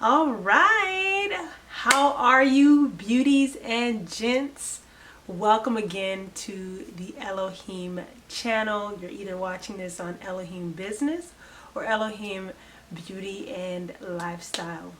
All right, how are you, beauties and gents? Welcome again to the Elohim channel. You're either watching this on Elohim Business or Elohim Beauty and Lifestyle.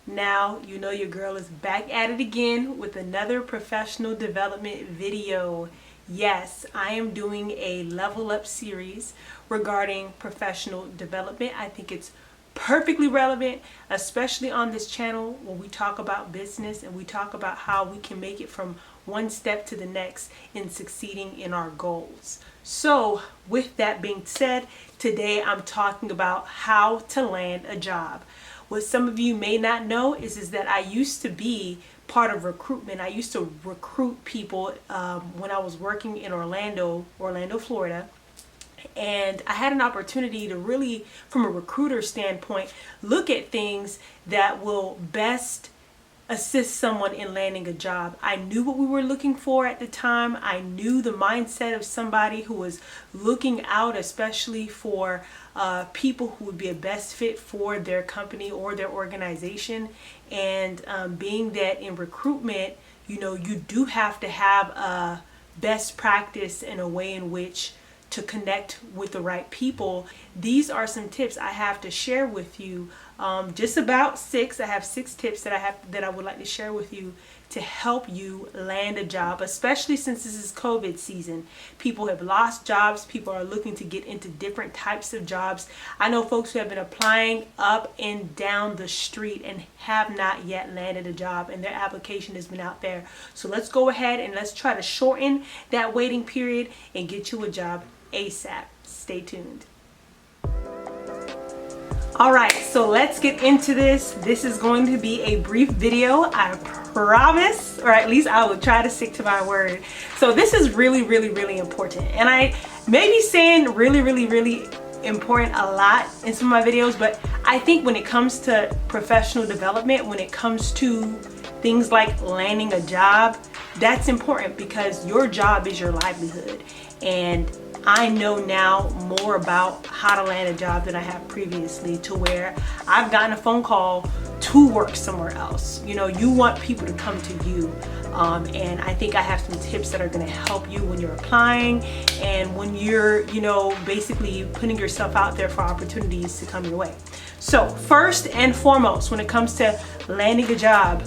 Now, you know your girl is back at it again with another professional development video. Yes, I am doing a level up series regarding professional development. I think it's perfectly relevant, especially on this channel when we talk about business and we talk about how we can make it from one step to the next in succeeding in our goals. So with that being said, today I'm talking about how to land a job. What some of you may not know is that I used to be part of recruitment. I used to recruit people when I was working in Orlando, Florida. And I had an opportunity to really, from a recruiter standpoint, look at things that will best assist someone in landing a job. I knew what we were looking for at the time. I knew the mindset of somebody who was looking out, especially for people who would be a best fit for their company or their organization. And being that in recruitment, you know, you do have to have a best practice and a way in which to connect with the right people. These are some tips I have to share with you. Just about six. I have 6 tips that I would like to share with you to help you land a job, especially since this is COVID season. People have lost jobs. People are looking to get into different types of jobs. I know folks who have been applying up and down the street and have not yet landed a job, and their application has been out there. So let's go ahead and let's try to shorten that waiting period and get you a job ASAP. Stay tuned. All right, so let's get into this. This is going to be a brief video, I promise, or at least I will try to stick to my word. So this is really important, and I may be saying really important a lot in some of my videos, but I think when it comes to professional development, when it comes to things like landing a job, that's important because your job is your livelihood. And I know now more about how to land a job than I have previously, to where I've gotten a phone call to work somewhere else. You know, you want people to come to you. And I think I have some tips that are going to help you when you're applying and when you're, you know, basically putting yourself out there for opportunities to come your way. So first and foremost, when it comes to landing a job,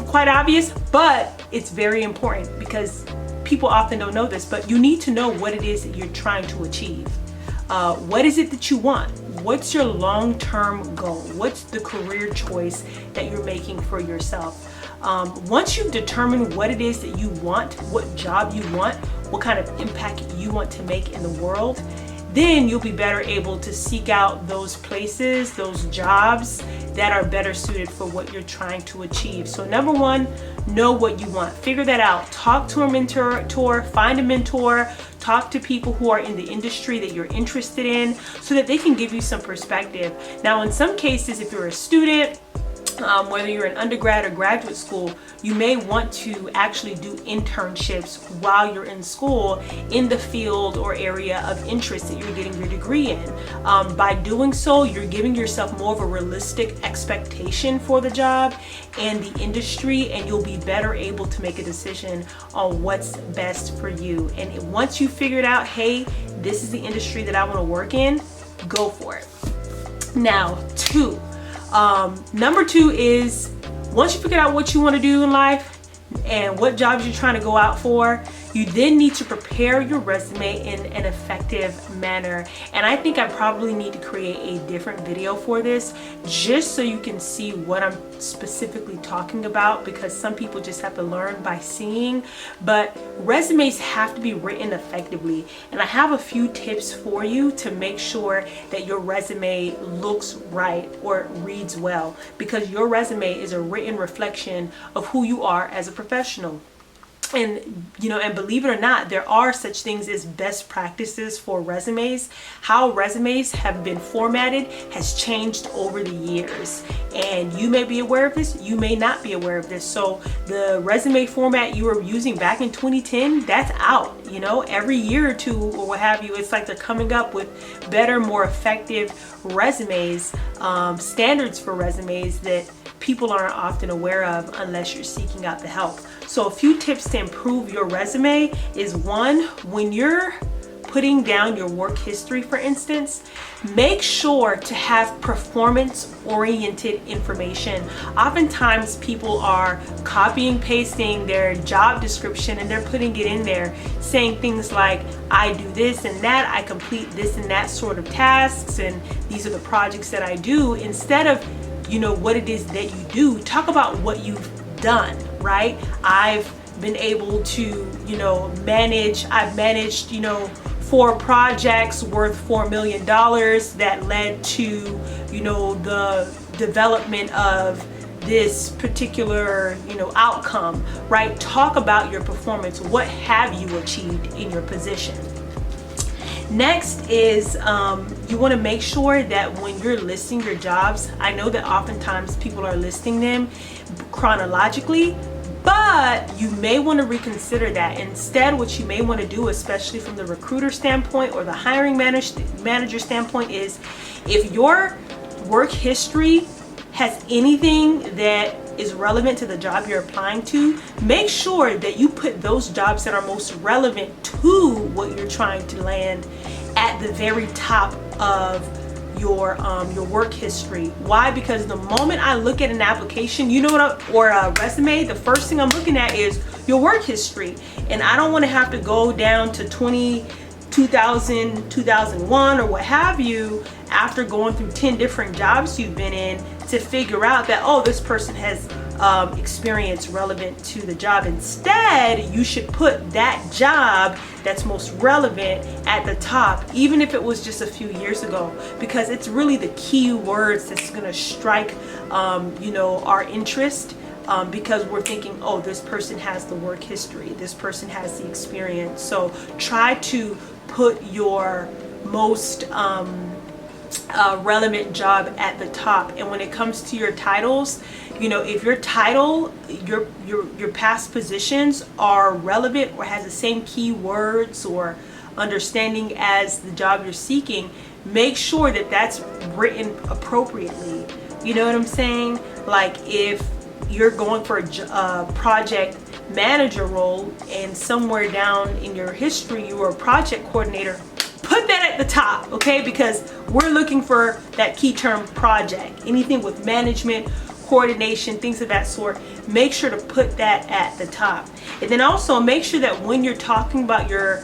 quite obvious, but it's very important because people often don't know this, but you need to know what it is that you're trying to achieve. What is it that you want? What's your long-term goal? What's the career choice that you're making for yourself? Once you've determined what it is that you want, what job you want, what kind of impact you want to make in the world, then you'll be better able to seek out those places, those jobs that are better suited for what you're trying to achieve. So number one, know what you want. Figure that out. Talk to a mentor, find a mentor, talk to people who are in the industry that you're interested in so that they can give you some perspective. Now, in some cases, if you're a student, whether you're in undergrad or graduate school, you may want to actually do internships while you're in school in the field or area of interest that you're getting your degree in. By doing so, you're giving yourself more of a realistic expectation for the job and the industry, and you'll be better able to make a decision on what's best for you. And once you figured out, hey, this is the industry that I want to work in, go for it. Now, number 2 is, once you figure out what you want to do in life and what jobs you're trying to go out for, you then need to prepare your resume in an effective manner. And I think I probably need to create a different video for this just so you can see what I'm specifically talking about, because some people just have to learn by seeing. But resumes have to be written effectively. And I have a few tips for you to make sure that your resume looks right or reads well, because your resume is a written reflection of who you are as a professional. And you know, and believe it or not, there are such things as best practices for resumes. How resumes have been formatted has changed over the years, and you may be aware of this, you may not be aware of this. So the resume format you were using back in 2010, that's out. You know, every year or two or what have you, it's like they're coming up with better, more effective resumes, standards for resumes that people aren't often aware of unless you're seeking out the help. So a few tips to improve your resume is, one, when you're putting down your work history, for instance, make sure to have performance-oriented information. Oftentimes people are copying, pasting their job description and they're putting it in there saying things like, I do this and that, I complete this and that sort of tasks, and these are the projects that I do. Instead of, you know, what it is that you do, talk about what you've done, right? I've been able to, you know, I've managed, you know, 4 projects worth $4 million that led to, you know, the development of this particular, you know, outcome, right? Talk about your performance. What have you achieved in your position? Next is you want to make sure that when you're listing your jobs, I know that oftentimes people are listing them chronologically, but you may want to reconsider that. Instead, what you may want to do, especially from the recruiter standpoint or the hiring manager standpoint, is if your work history has anything that is relevant to the job you're applying to, make sure that you put those jobs that are most relevant to what you're trying to land at the very top of your work history. Why? Because the moment I look at an application, you know what, or a resume, the first thing I'm looking at is your work history, and I don't want to have to go down to 2000, 2001 or what have you after going through 10 different jobs you've been in to figure out that, oh, this person has experience relevant to the job. Instead, you should put that job that's most relevant at the top, even if it was just a few years ago, because it's really the key words that's going to strike you know, our interest, because we're thinking, oh, this person has the work history, this person has the experience. So try to put your most relevant job at the top. And when it comes to your titles, you know, if your title, your past positions are relevant or has the same keywords or understanding as the job you're seeking, make sure that that's written appropriately. You know what I'm saying? Like if you're going for a project manager role and somewhere down in your history you were a project coordinator, put that at the top, okay? Because we're looking for that key term, project. Anything with management, coordination, things of that sort, make sure to put that at the top. And then also make sure that when you're talking about your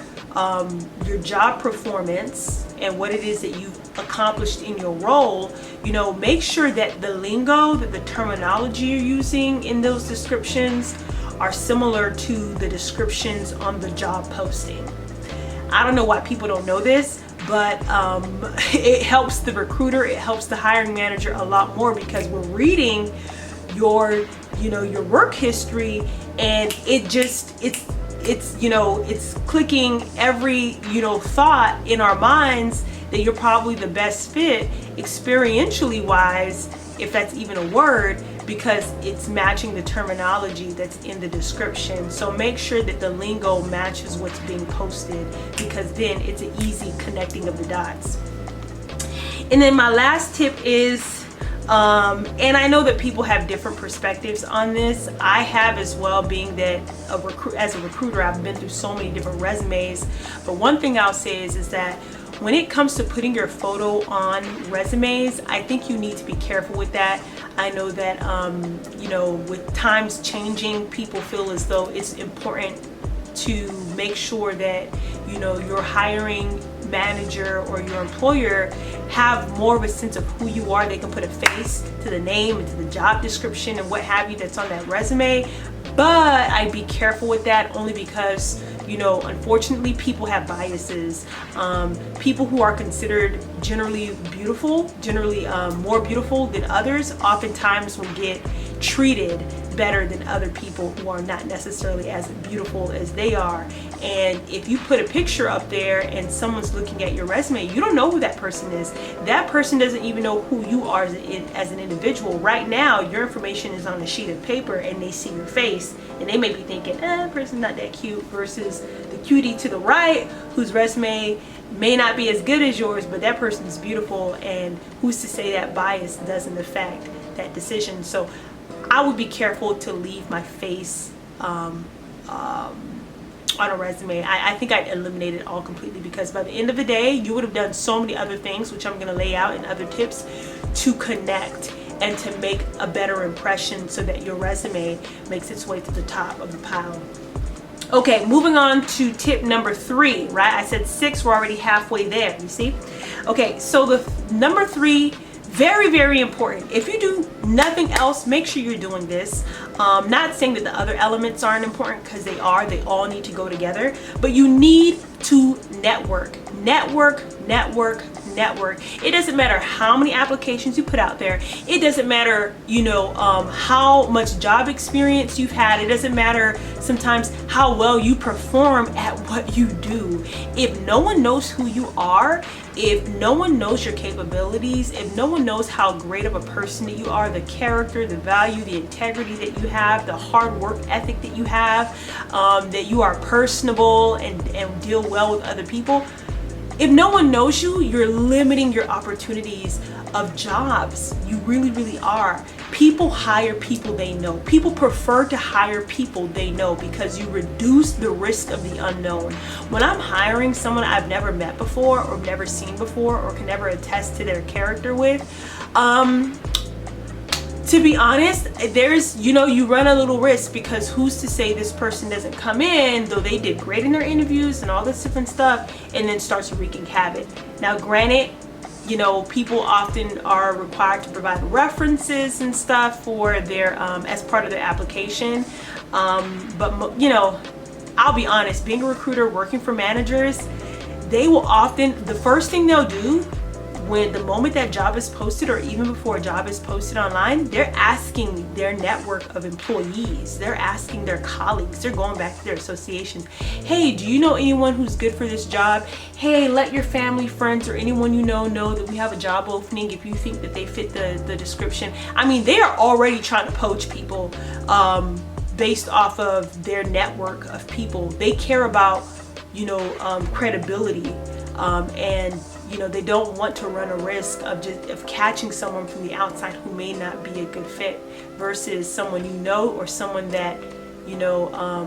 job performance and what it is that you've accomplished in your role, you know, make sure that the lingo, that the terminology you're using in those descriptions are similar to the descriptions on the job posting. I don't know why people don't know this, but it helps the recruiter, it helps the hiring manager a lot more, because we're reading your, you know, your work history, and it's you know, it's clicking every, you know, thought in our minds that you're probably the best fit experientially wise, if that's even a word, because it's matching the terminology that's in the description. So make sure that the lingo matches what's being posted, because then it's an easy connecting of the dots. And then my last tip is, and I know that people have different perspectives on this. I have as well, being that as a recruiter, I've been through so many different resumes. But one thing I'll say is that when it comes to putting your photo on resumes, I think you need to be careful with that. I know that, you know, with times changing, people feel as though it's important to make sure that, you know, your hiring manager or your employer have more of a sense of who you are. They can put a face to the name and to the job description and what have you that's on that resume. But I'd be careful with that, only because, you know, unfortunately people have biases. People who are considered generally beautiful, generally more beautiful than others, oftentimes will get treated better than other people who are not necessarily as beautiful as they are. And if you put a picture up there and someone's looking at your resume, you don't know who that person is. That person doesn't even know who you are as an individual. Right now, your information is on a sheet of paper and they see your face and they may be thinking, that person's not that cute, versus the cutie to the right whose resume may not be as good as yours, but that person is beautiful, and who's to say that bias doesn't affect that decision. So I would be careful to leave my face on a resume. I think I'd eliminate it all completely, because by the end of the day, you would have done so many other things, which I'm going to lay out in other tips, to connect and to make a better impression so that your resume makes its way to the top of the pile. Okay, moving on to tip number 3, right? I said 6, we're already halfway there, you see? Okay, so the number 3, very, very important. If you do nothing else, make sure you're doing this. Not saying that the other elements aren't important, because they are. They all need to go together. But you need to network. Network, network, network. It doesn't matter how many applications you put out there. It doesn't matter, how much job experience you've had. It doesn't matter sometimes how well you perform at what you do. If no one knows who you are, if no one knows your capabilities, if no one knows how great of a person that you are, the character, the value, the integrity that you have, the hard work ethic that you have, that you are personable and deal well with other people, if no one knows you, you're limiting your opportunities of jobs. You really, really are. People hire people they know. People prefer to hire people they know, because you reduce the risk of the unknown. When I'm hiring someone I've never met before or never seen before or can never attest to their character with, to be honest, there's, you run a little risk, because who's to say this person doesn't come in, though they did great in their interviews and all this different stuff, and then starts wreaking havoc. Now, granted, people often are required to provide references and stuff for their, as part of their application. But I'll be honest, being a recruiter, working for managers, they will often, the first thing they'll do when the moment that job is posted, or even before a job is posted online, they're asking their network of employees, they're asking their colleagues, they're going back to their associations, hey, do you know anyone who's good for this job? Hey, let your family, friends, or anyone you know that we have a job opening if you think that they fit the description. I mean, they are already trying to poach people based off of their network of people. They care about credibility, and they don't want to run a risk of catching someone from the outside who may not be a good fit, versus someone or someone that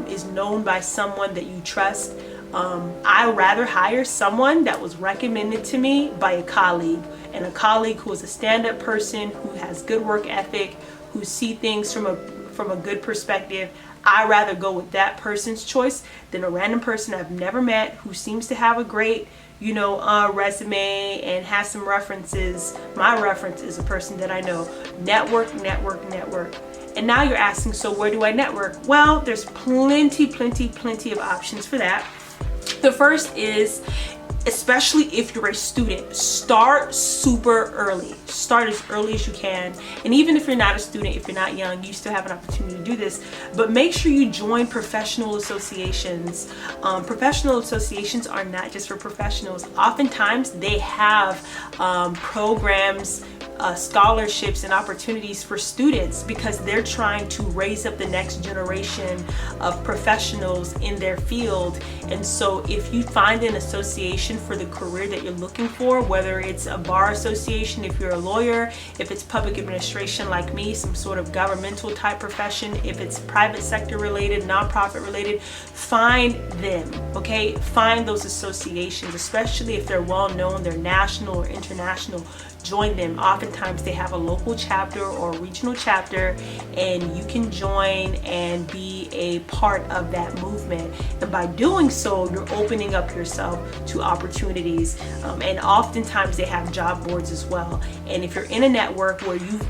is known by someone that you trust. I rather hire someone that was recommended to me by a colleague, and a colleague who is a stand-up person, who has good work ethic, who see things from a good perspective. I rather go with that person's choice than a random person I've never met who seems to have a great resume and has some references. My reference is a person that I know. Network, network, network. And now you're asking, so where do I network? Well, there's plenty of options for that. The first is, especially if you're a student, start super early. Start as early as you can. And even if you're not a student, if you're not young, you still have an opportunity to do this. But make sure you join professional associations. Professional associations are not just for professionals. Oftentimes they have programs, scholarships and opportunities for students, because they're trying to raise up the next generation of professionals in their field. And so if you find an association for the career that you're looking for, whether it's a bar association if you're a lawyer, if it's public administration like me, some sort of governmental type profession, if it's private sector related, nonprofit related, find them, okay? Find those associations, especially if they're well known, they're national or international. Join them. Oftentimes they have a local chapter or a regional chapter, and you can join and be a part of that movement. And by doing so, you're opening up yourself to opportunities. And oftentimes they have job boards as well. And if you're in a network where you've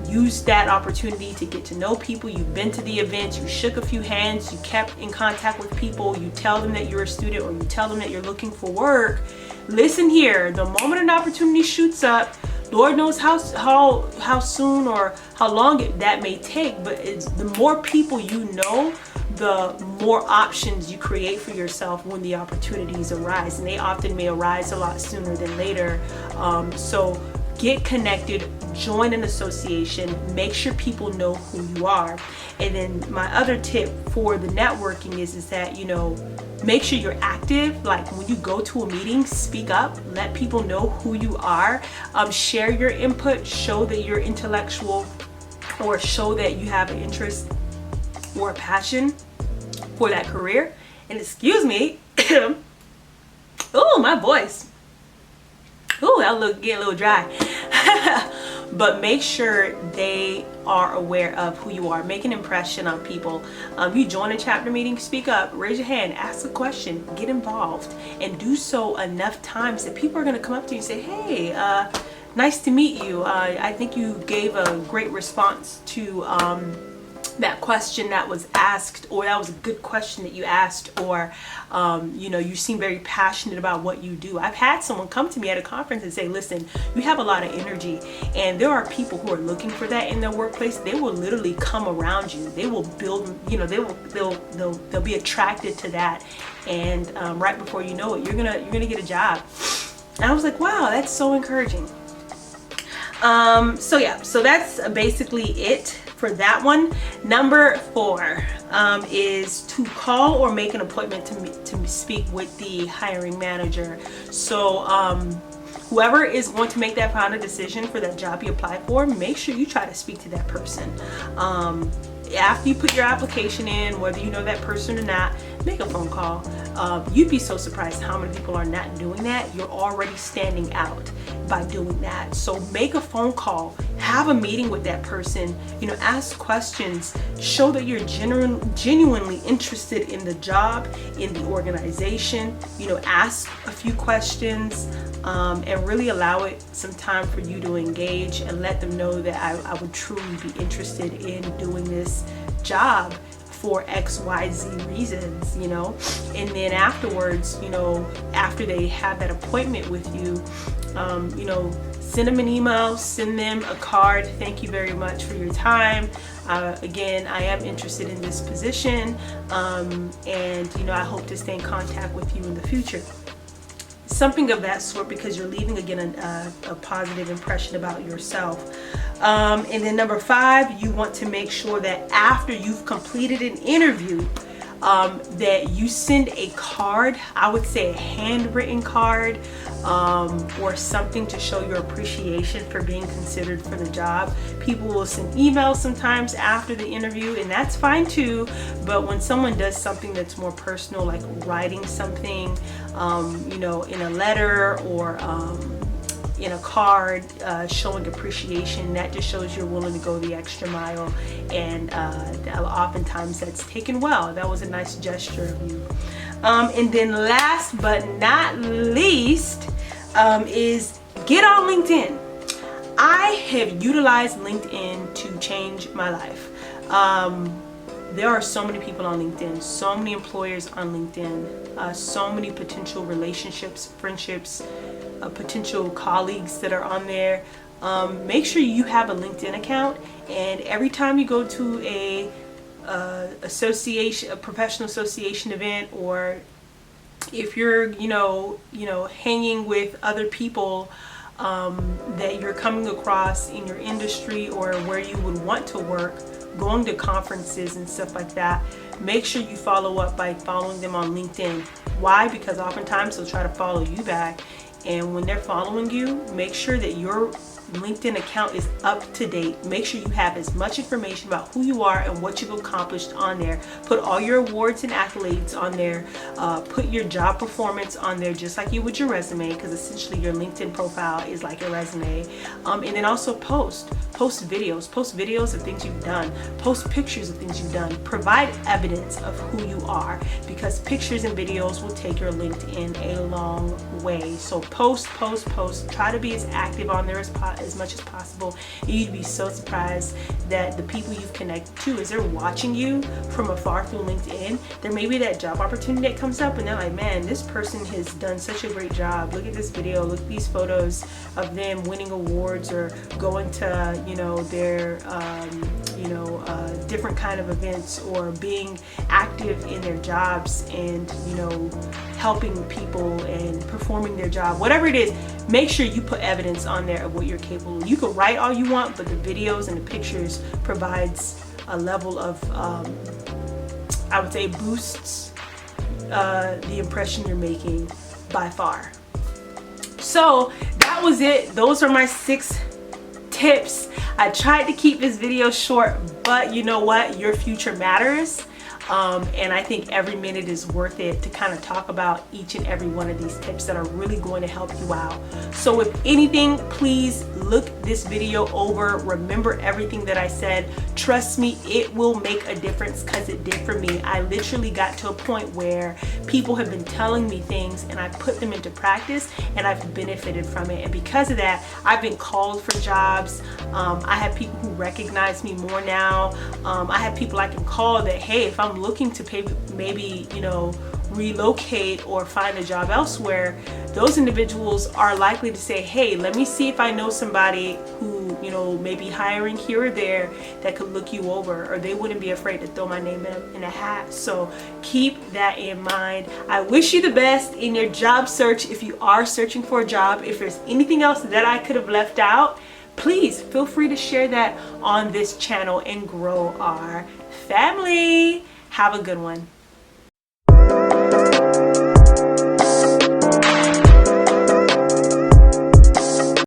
use that opportunity to get to know people, you've been to the events, you shook a few hands, you kept in contact with people, you tell them that you're a student, or you tell them that you're looking for work. Listen here, the moment an opportunity shoots up, Lord knows how soon or how long that may take, but the more people you know, the more options you create for yourself when the opportunities arise, and they often may arise a lot sooner than later. So get connected, join an association, make sure people know who you are. And then my other tip for the networking is that, you know, make sure you're active. Like when you go to a meeting, speak up, let people know who you are, share your input, show that you're intellectual, or show that you have an interest or a passion for that career. And excuse me, oh, my voice. Oh, that'll get a little dry. But make sure they are aware of who you are. Make an impression on people. You join a chapter meeting, speak up, raise your hand, ask a question, get involved, and do so enough times that people are going to come up to you and say, hey, nice to meet you. I think you gave a great response to that question that was asked, or that was a good question that you asked, or you know, you seem very passionate about what you do. I've had someone come to me at a conference and say, listen, you have a lot of energy, and there are people who are looking for that in their workplace. They will literally come around you. They will build, you know, they'll be attracted to that, and right before you know it, you're gonna get a job. And I was like, wow, that's so encouraging. So yeah, so that's basically it for that one. Number 4 is to call or make an appointment to speak with the hiring manager. So whoever is going to make that final decision for that job you apply for, make sure you try to speak to that person. After you put your application in, whether you know that person or not, make a phone call. You'd be so surprised how many people are not doing that. You're already standing out by doing that. So make a phone call, have a meeting with that person, you know, ask questions, show that you're genuinely interested in the job, in the organization, you know, ask a few questions, and really allow it some time for you to engage and let them know that I would truly be interested in doing this job for XYZ reasons, you know. And then afterwards, you know, after they have that appointment with you, you know, send them an email, send them a card. Thank you very much for your time. Again, I am interested in this position, and you know, I hope to stay in contact with you in the future. Something of that sort, because you're leaving again a positive impression about yourself. And then number 5, you want to make sure that after you've completed an interview, that you send a card. I would say a handwritten card, or something to show your appreciation for being considered for the job. People will send emails sometimes after the interview, and that's fine too. But when someone does something that's more personal, like writing something, you know, in a letter or in a card, showing appreciation, that just shows you're willing to go the extra mile, and oftentimes that's taken well. That was a nice gesture of you. And then last but not least, is get on LinkedIn. I have utilized LinkedIn to change my life. There are so many people on LinkedIn, so many employers on LinkedIn, so many potential relationships, friendships, potential colleagues that are on there. Make sure you have a LinkedIn account, and every time you go to a professional association event, or if you're you know hanging with other people that you're coming across in your industry or where you would want to work, going to conferences and stuff like that, make sure you follow up by following them on LinkedIn. Why? Because oftentimes they'll try to follow you back, and when they're following you, make sure that your LinkedIn account is up to date. Make sure you have as much information about who you are and what you've accomplished on there. Put all your awards and accolades on there. Put your job performance on there, just like you would your resume, because essentially your LinkedIn profile is like a resume. And then also post videos of things you've done, post pictures of things you've done. Provide evidence of who you are, because pictures and videos will take your LinkedIn a long way. So post, try to be as active on there as possible. out as much as possible. And you'd be so surprised that the people you've connected to, as they're watching you from afar through LinkedIn, there may be that job opportunity that comes up and they're like, man, this person has done such a great job. Look at this video, look at these photos of them winning awards or going to, you know, their different kind of events, or being active in their jobs and, you know, helping people and performing their job. Whatever it is, make sure you put evidence on there of what you're capable of. You can write all you want, but the videos and the pictures provides a level of I would say boosts the impression you're making by far. So that was it. Those are my 6 tips. I tried to keep this video short, but you know what? Your future matters. And I think every minute is worth it to kind of talk about each and every one of these tips that are really going to help you out. So if anything, please look this video over. Remember everything that I said. Trust me, it will make a difference, because it did for me. I literally got to a point where people have been telling me things and I put them into practice and I've benefited from it. And because of that, I've been called for jobs. I have people who recognize me more now. I have people I can call that, hey, if I'm looking to maybe, you know, relocate or find a job elsewhere, those individuals are likely to say, hey, let me see if I know somebody who, you know, may be hiring here or there that could look you over, or they wouldn't be afraid to throw my name in a hat. So keep that in mind. I wish you the best in your job search if you are searching for a job. If there's anything else that I could have left out, please feel free to share that on this channel and grow our family. Have a good one.